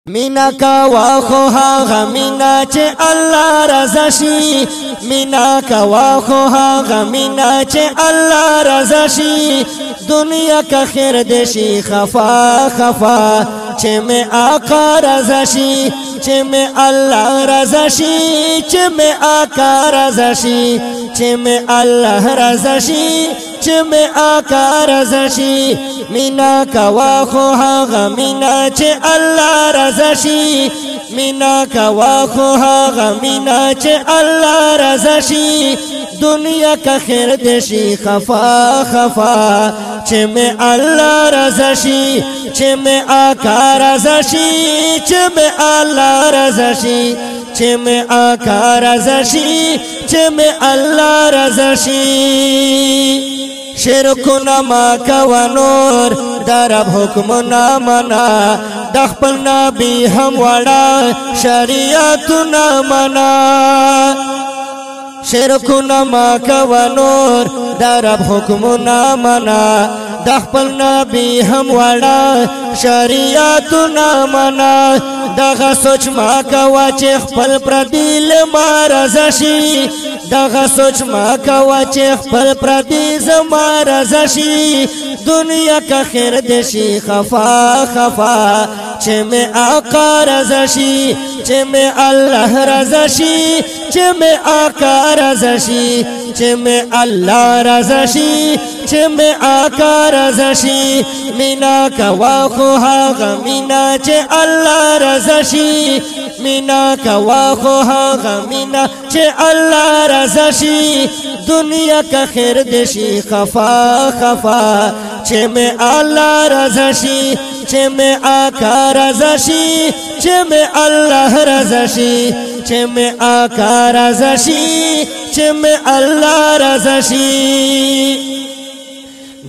مینا کوا خو هاغه مینا چې الله رضا شي مینا کوا خو هاغه مینا چې الله رضا شي دنیا کا خیر دې شي خفا خفا چې می آقا رضا شي چې می الله رضا شي چې می آقا رضا شي چې می الله رضا شي چې می آقا رضا شي مینا کوا خو هاغه مینا چې الله رضا شي مینا کوا خو هاغه مینا چې الله رضا شي دنیا کا خیر دې شي خفا خفا چې می الله رضا شي چې می آقا رضا شي چې می الله رضا شي چې می آقا رضا شي چې می الله رضا شي شرکنا ما کوا نور درب حکمنا منا د خپل نبی هم وړا شریعتنا منا شرکنا ما کوا نور درب حکمنا منا د خپل نبی هم وړا شریعتنا منا دغه سوچ ما کوا چې خپل پردیل ما رضا شي دغه سوچ ما کوا چې خپل پردی زما رضا شي دنیا کا خیر دې شي خفا خفا چې می آقا رضا شي چې می الله رضا شي چې می آقا رضا شي چې می الله رضا شي چې می آقا رضا شي مینا کوا خو هاغه مینا چې الله رضا شي مینا کوا خو هاغه مینا چې الله رضا شي دنیا کا خیر دې شي خفا خفا چې می الله رضا شي چې می آقا رضا شي چې می الله رضا شي چې می آقا رضا شي چې می الله رضا شي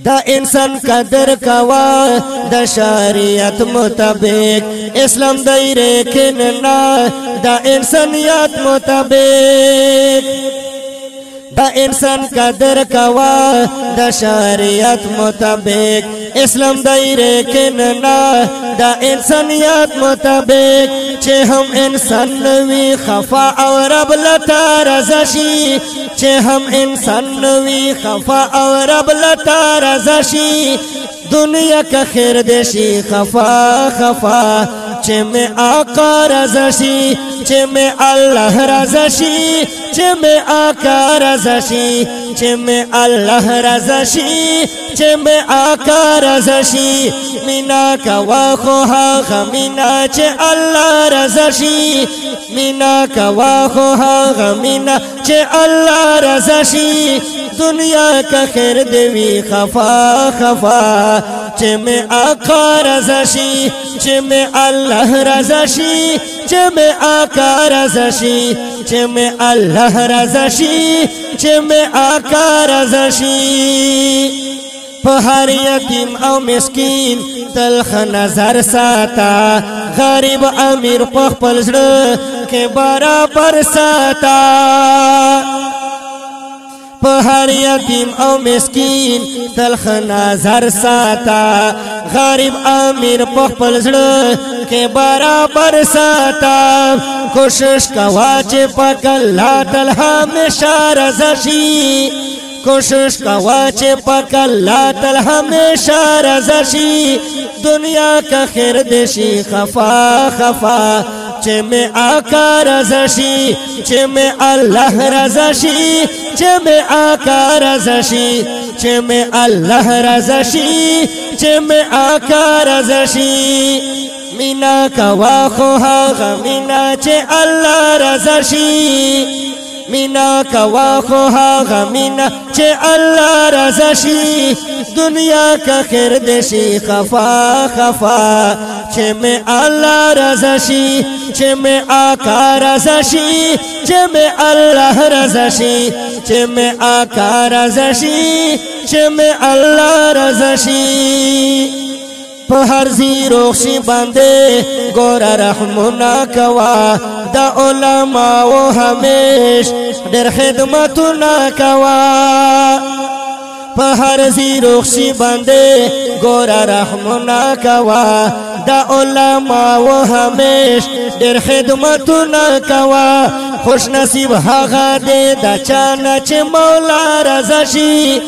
دا انسان قدر کوا دا شریعت مطابق اسلام دایره کننا دا انسانیت مطابق دا انسان قدر کوا دا شریعت مطابق اسلام دایره کننا دا انسانیت مطابق چې هم انسان نوی خفا او رب لتا رضا شي چې هم انسان نوی خفا او رب لتا رضا شي دنیا کا خیر دې شي خفا خفا چې می آقا رضا شي چې می الله رضا شي چې می آقا رضا شي چې می الله رضا شي چې می آقا رضا شي مینا کوا خو هاغه مینا چې الله رضا شي مینا کوا خو هاغه مینا چې الله رضا شي دنیا کا خیر دی خفا خفا چې می آقا رضا شي چې می الله رضا شي چې می آقا رضا شي چې می الله رضا شي چې می آقا رضا شي په هر یتیم او مسکین تلخ نظر ساتا غریب امیر په خپل زړه کې برابر ساتا په هر یتیم او مسکین تلخ نظر ساتا غریب امیر په خپل زړه کې برابر ساتا کوشش کوا چې پاک الله تل همیشه رضا شي کوشش کوا چې پاک الله تل همیشه رضا شي دنیا کا خیر دې شي خفا خفا چې می آقا رضا شي چې می الله رضا شي چې می آقا رضا شي چې می الله رضا شي چې می آقا رضا شي مینا کوا خو هاغه مینا چې الله رضا شي مینا کوا خو هاغه مینا چې الله رضا شي دنیا کا خیر دې شي خفا خفا چې می الله رضا شي چې می آقا رضا شي چې می الله رضا شي چې می آقا رضا شي چې می الله رضا شي په هر زیروخ شي باندې ګور رحمنا کوا دا علماء و همیش ډېر خدمتونه کوا په هر زیروخشي باندې ګوره رحمونه کوا دا علما و همیش ډېر خدمتونه کوا خوش نصیب هغه دی دا چانه چې مولا رضا شي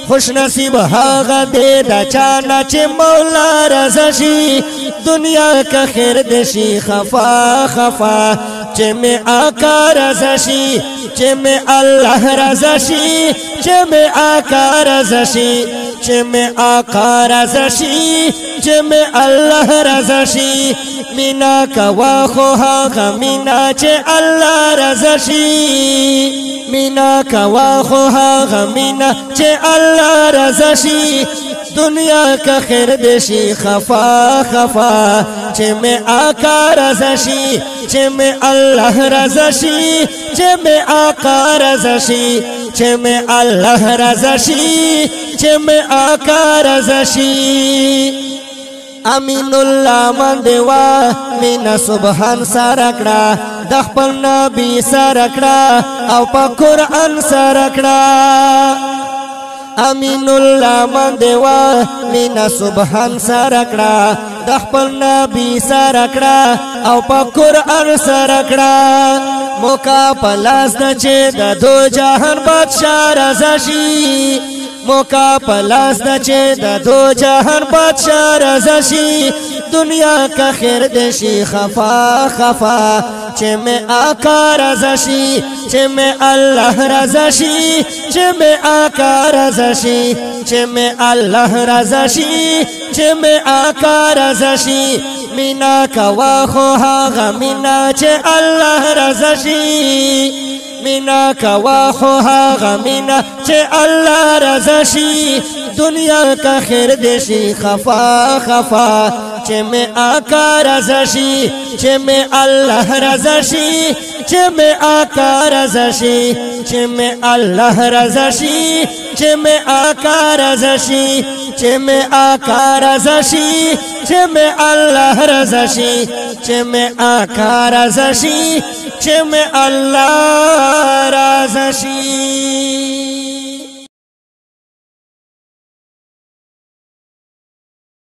خوش نصیب هغه دی دا چانه چې مولا رضا شي دنیا که خیر دی شي خفا خفا چې می آقا رضا شي چې می الله رضا شي چې می آقا رضا شي چې می آقا رضا شي چې می الله رضا شي مینا کوا خو هغه مینا چې الله رضا شي مینا کوا خو هغه مینا چې الله رضا شي دنیا که خیر دی شي خفا خفا چې می آقا رضا شي چې می الله رضا شي چې می آقا رضا شي چې می الله رضا شي چې می آقا رضا شي امین الله من دیوا مینا سبحان سره کړه د خپل نبی سره کړه او په قرآن سره کړه امین الله من دیوا مینا سبحان سره کړه د خپل نبی سره کړه او په قرآن سره کړه موقع پلاس د چې د دو جهان بادشاہ رضا شي موقع پلاس د چې د دو جهان بادشاہ رضا شي دنیا که خیر دی شي خفا خفا چې می آقا رضا شي چې می الله رضا شي چې می آقا رضا شي چې می الله رضا شي چې می آقا رضا شي مینا کوا خو هغه مینا چې الله رضا شي مینا کوا خو هغه مینا چې الله رضا شي دنیا که خیر دی شي خفا خفا چې می آقا رضا شي چې می الله رضا شي چې می آقا رضا شي چې می الله رضا شي چې می آقا رضا شي چې می آقا رضا شي چې می الله رضا شي چې می آقا رضا شي چې می الله